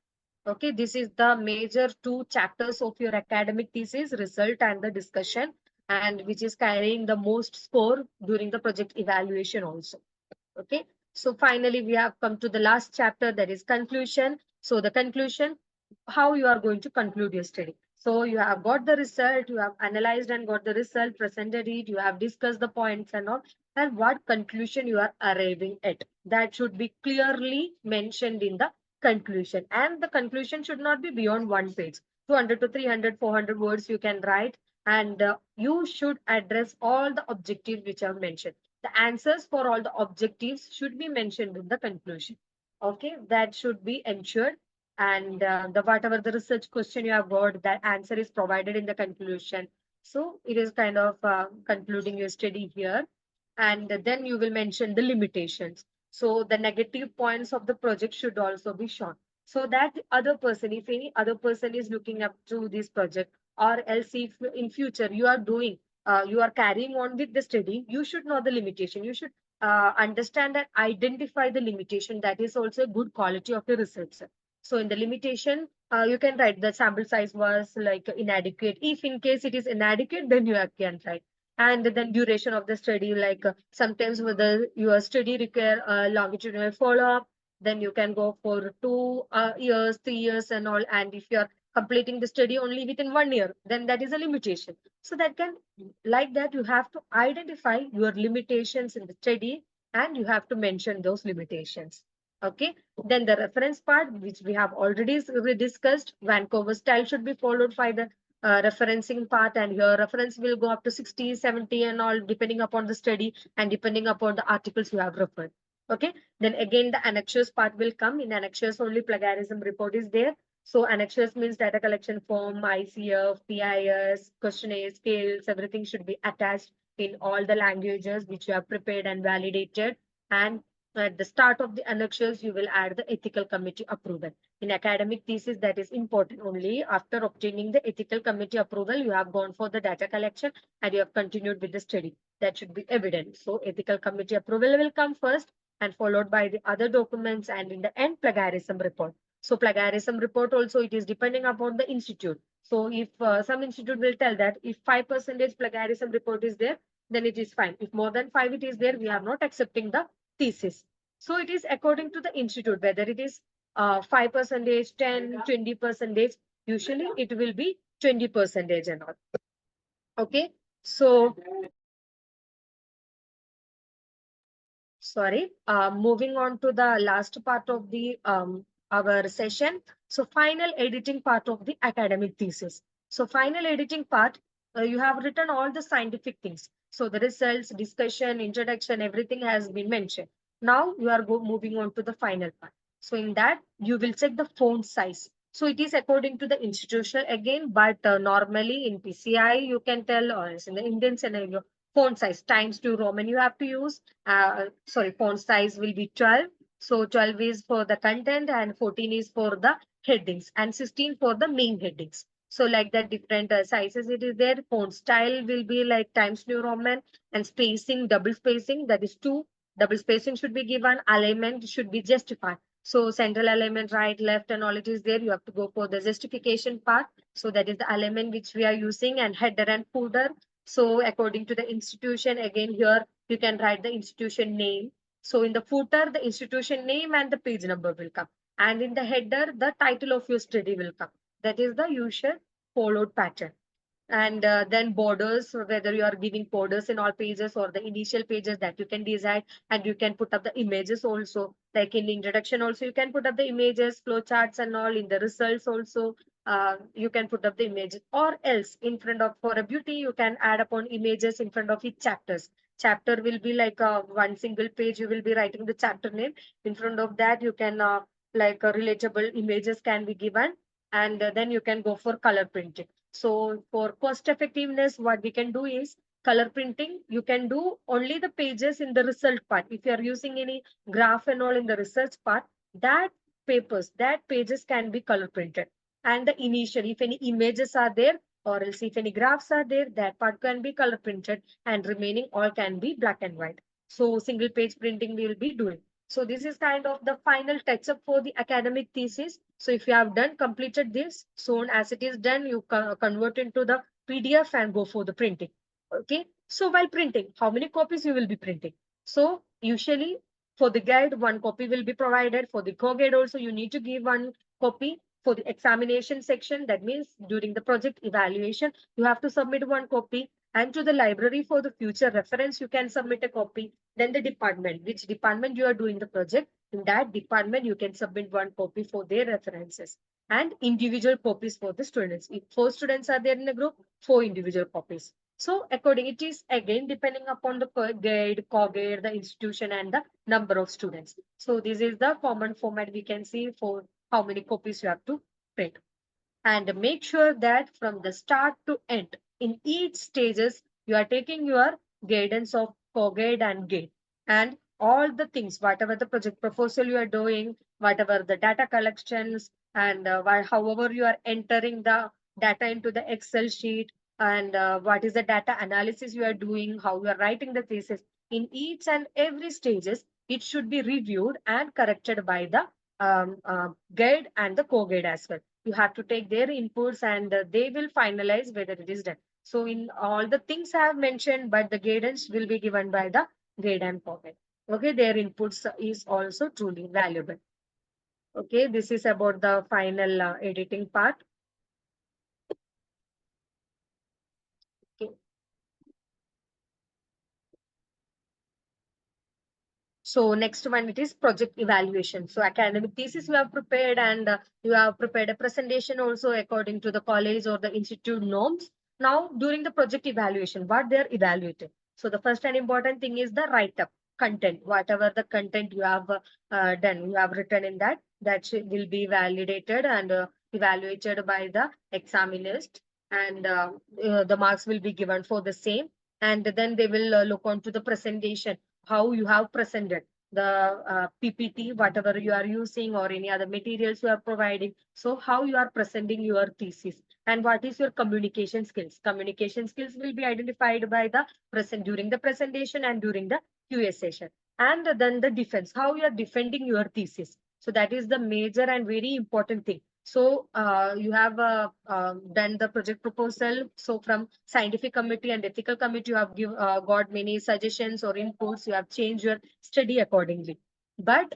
Okay, this is the major two chapters of your academic thesis, result and the discussion, and which is carrying the most score during the project evaluation also. Okay, so finally we have come to the last chapter, that is conclusion. So the conclusion, how you are going to conclude your study. So you have got the result, you have analyzed and got the result, presented it, you have discussed the points and all, and what conclusion you are arriving at. That should be clearly mentioned in the conclusion. And the conclusion should not be beyond one page. 200 to 300, 400 words you can write, and you should address all the objectives which are mentioned. The answers for all the objectives should be mentioned in the conclusion. Okay, that should be ensured. And the whatever the research question you have got, that answer is provided in the conclusion. So it is kind of concluding your study here. And then you will mention the limitations. So the negative points of the project should also be shown. So that other person, if any other person is looking up to this project, or else if in future you are doing you are carrying on with the study, you should know the limitation. You should understand and identify the limitation. That is also a good quality of the research. So in the limitation, you can write the sample size was like inadequate. If in case it is inadequate, then you can write. And then duration of the study, like sometimes whether your study require longitudinal follow-up, then you can go for 2 years, 3 years and all. And if you're completing the study only within 1 year, then that is a limitation. So that can, like that, you have to identify your limitations in the study and you have to mention those limitations. Okay, then the reference part, which we have already discussed, Vancouver style should be followed by the referencing part, and your reference will go up to 60, 70 and all, depending upon the study and depending upon the articles you have referred. Okay, then again the annexures part will come. In annexures only plagiarism report is there. So annexures means data collection form, ICF, PIS, questionnaire, scales, everything should be attached in all the languages which you have prepared and validated. And at the start of the annexures, you will add the ethical committee approval. In academic thesis, that is important. Only after obtaining the ethical committee approval, you have gone for the data collection and you have continued with the study. That should be evident. So ethical committee approval will come first and followed by the other documents, and in the end, plagiarism report. So plagiarism report also, it is depending upon the institute. So if some institute will tell that if 5% plagiarism report is there, then it is fine. If more than 5 it is there, we are not accepting the thesis. So it is according to the institute, whether it is 5%, 10, 20%. Usually it will be 20% and all. Okay. So sorry, moving on to the last part of the our session. So final editing part of the academic thesis. So final editing part, you have written all the scientific things. So the results, discussion, introduction, everything has been mentioned. Now you are moving on to the final part. So in that, you will check the font size. So it is according to the institution again, but normally in PCI, you can tell, or else in the Indian scenario, font size times 2 Roman you have to use. Sorry, font size will be 12. So 12 is for the content and 14 is for the headings and 16 for the main headings. So like that different sizes it is there. Font style will be like Times New Roman, and spacing, double spacing, that is 2. Double spacing should be given. Alignment should be justified. So central alignment, right, left, and all it is there. You have to go for the justification part. So that is the alignment which we are using, and header and footer. So according to the institution, again here you can write the institution name. So in the footer, the institution name and the page number will come. And in the header, the title of your study will come. That is the usual followed pattern. And then borders, whether you are giving borders in all pages or the initial pages, that you can decide. And you can put up the images also, like in the introduction also you can put up the images, flow charts and all. In the results also you can put up the images, or else in front of, for a beauty, you can add upon images in front of each chapters. Chapter will be like one single page, you will be writing the chapter name. In front of that you can like relatable images can be given. And then you can go for color printing. So for cost effectiveness, what we can do is color printing. You can do only the pages in the result part. If you are using any graph and all in the research part, that papers, that pages can be color printed. And the initial, if any images are there, or else if any graphs are there, that part can be color printed, and remaining all can be black and white. So single page printing we will be doing. So this is kind of the final touch up for the academic thesis. So if you have done completed this, soon as it is done, you convert into the PDF and go for the printing. Okay. So while printing, how many copies you will be printing? So usually for the guide, one copy will be provided. For the co-guide also, you need to give one copy. For the examination section, that means during the project evaluation, you have to submit one copy. And to the library for the future reference, you can submit a copy. Then the department, which department you are doing the project, in that department, you can submit one copy for their references, and individual copies for the students. If 4 students are there in a group, 4 individual copies. So according, it is again depending upon the guide, co-guide, the institution, and the number of students. So this is the common format we can see for how many copies you have to print. And make sure that from the start to end, in each stages, you are taking your guidance of co-guide and guide, and all the things, whatever the project proposal you are doing, whatever the data collections, and however you are entering the data into the Excel sheet, and what is the data analysis you are doing, how you are writing the thesis, in each and every stages, it should be reviewed and corrected by the guide and the co-guide as well. You have to take their inputs, and they will finalize whether it is done. So in all the things I have mentioned, but the guidance will be given by the guide and co-guide. Okay, their inputs is also truly valuable. Okay, this is about the final editing part. Okay. So next one, it is project evaluation. So academic thesis you have prepared, and you have prepared a presentation also according to the college or the institute norms. Now during the project evaluation, what they are evaluating. So the first and important thing is the write-up content. Whatever the content you have done, you have written in that, will be validated and evaluated by the examiners, and the marks will be given for the same. And then they will look on to the presentation, how you have presented the PPT, whatever you are using, or any other materials you are providing. So how you are presenting your thesis, and what is your communication skills. Communication skills will be identified by the present during the presentation and during the QA session. And then the defense, how you are defending your thesis. So that is the major and very important thing. So you have done the project proposal. So from scientific committee and ethical committee, you have got many suggestions or inputs. You have changed your study accordingly. But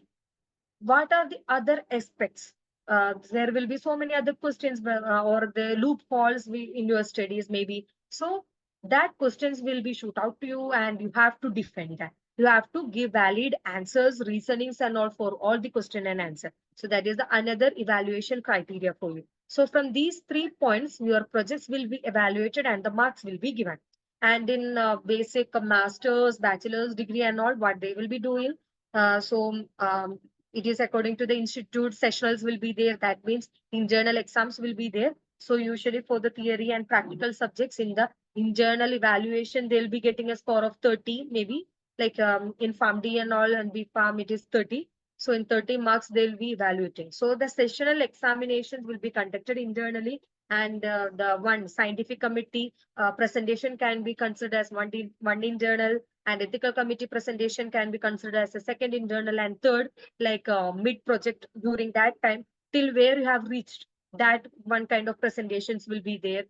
what are the other aspects? There will be so many other questions, or the loopholes in your studies maybe. So that questions will be shoot out to you, and you have to defend that. You have to give valid answers, reasonings, and all for all the question and answer. So that is the another evaluation criteria for you. So from these 3 points, your projects will be evaluated and the marks will be given. And in basic master's, bachelor's degree and all, what they will be doing. It is according to the institute, sessionals will be there. That means internal exams will be there. So usually for the theory and practical subjects in the internal evaluation, they'll be getting a score of 30, maybe like in PharmD and all and BPharm, it is 30. So in 30 marks, they'll be evaluating. So the sessional examinations will be conducted internally, and the one scientific committee presentation can be considered as one internal, and ethical committee presentation can be considered as a second internal, and third, like mid project during that time, till where you have reached, that one kind of presentations will be there.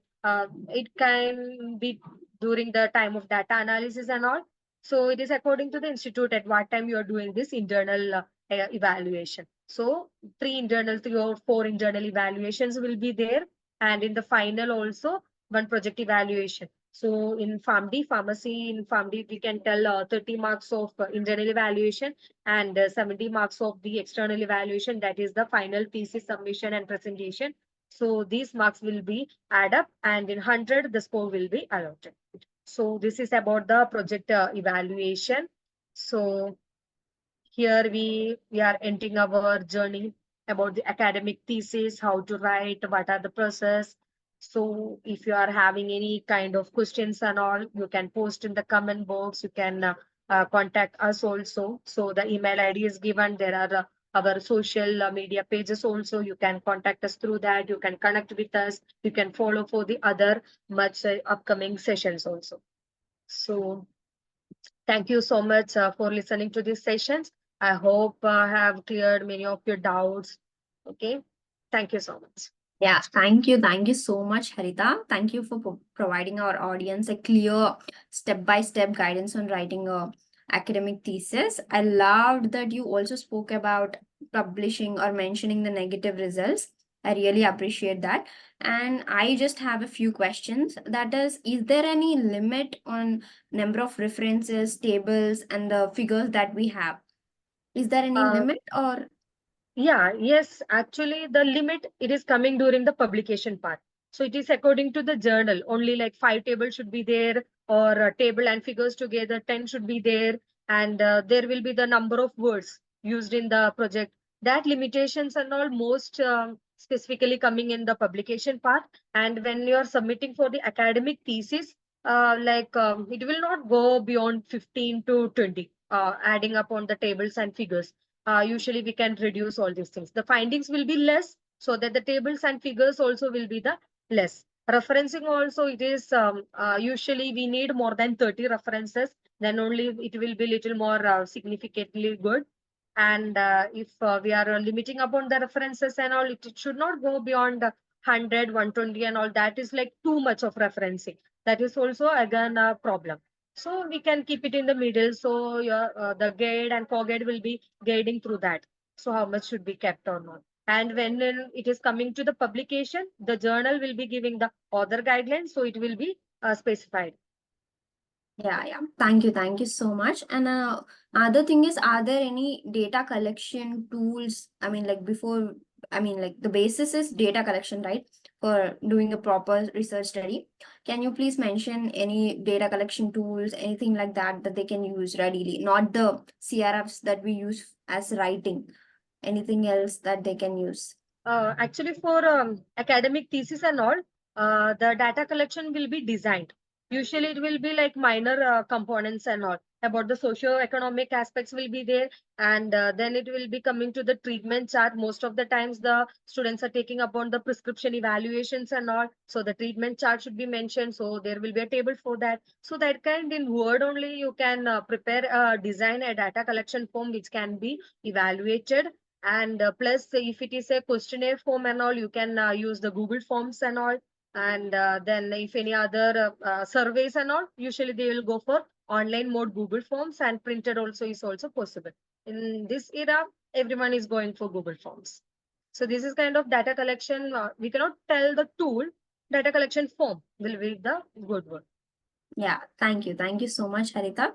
It can be during the time of data analysis and all. So it is according to the institute at what time you are doing this internal evaluation. So three or four internal evaluations will be there, and in the final also one project evaluation. So in PharmD, pharmacy, in PharmD, we can tell 30 marks of internal evaluation and 70 marks of the external evaluation. That is the final thesis submission and presentation. So these marks will be add up, and in 100, the score will be allotted. So this is about the project evaluation. So here we are ending our journey about the academic thesis, how to write, what are the process. So if you are having any kind of questions and all, you can post in the comment box. You can contact us also. So the email ID is given. There are our social media pages also. You can contact us through that. You can connect with us. You can follow for the other much upcoming sessions also. So thank you so much for listening to these sessions. I hope I have cleared many of your doubts. Okay. Thank you so much. Yeah, thank you. Thank you so much, Harita. Thank you for providing our audience a clear step-by-step guidance on writing a academic thesis. I loved that you also spoke about publishing or mentioning the negative results. I really appreciate that. And I just have a few questions. That is there any limit on number of references, tables, and the figures that we have? Is there any Uh, limit or Yeah, yes, actually the limit, it is coming during the publication part. So it is according to the journal, only like 5 tables should be there, or a table and figures together, 10 should be there, and there will be the number of words used in the project. That limitations and all most specifically coming in the publication part. And when you are submitting for the academic thesis, it will not go beyond 15 to 20, adding up on the tables and figures. Usually we can reduce all these things. The findings will be less, so that the tables and figures also will be the less. Referencing also, it is usually we need more than 30 references, then only it will be little more significantly good. And if we are limiting upon the references and all, it should not go beyond 100, 120 and all. That is like too much of referencing. That is also again a problem. So we can keep it in the middle. So your the guide and co-guide will be guiding through that. So how much should be kept or not. And when it is coming to the publication, the journal will be giving the author guidelines. So it will be specified. yeah. Thank you so much. And other thing is, are there any data collection tools? I mean, like the basis is data collection, right? For doing a proper research study. Can you please mention any data collection tools, anything like that that they can use readily, not the CRFs that we use as writing, anything else that they can use? Actually, for academic thesis and all, the data collection will be designed. Usually, it will be like minor components and all. About the socio-economic aspects will be there, and then it will be coming to the treatment chart. Most of the times, the students are taking upon the prescription evaluations and all. So the treatment chart should be mentioned. So there will be a table for that. So that kind in Word only you can prepare, design a data collection form which can be evaluated. And plus, if it is a questionnaire form and all, you can use the Google Forms and all. And then if any other surveys and all, usually they will go for online mode Google Forms, and printed also is also possible. In this era, everyone is going for Google Forms. So this is kind of data collection. We cannot tell the tool, data collection form will be the good one. Yeah, thank you. Thank you so much, Harita.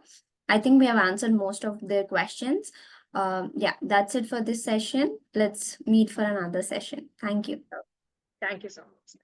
I think we have answered most of their questions. Yeah, that's it for this session. Let's meet for another session. Thank you. Thank you so much.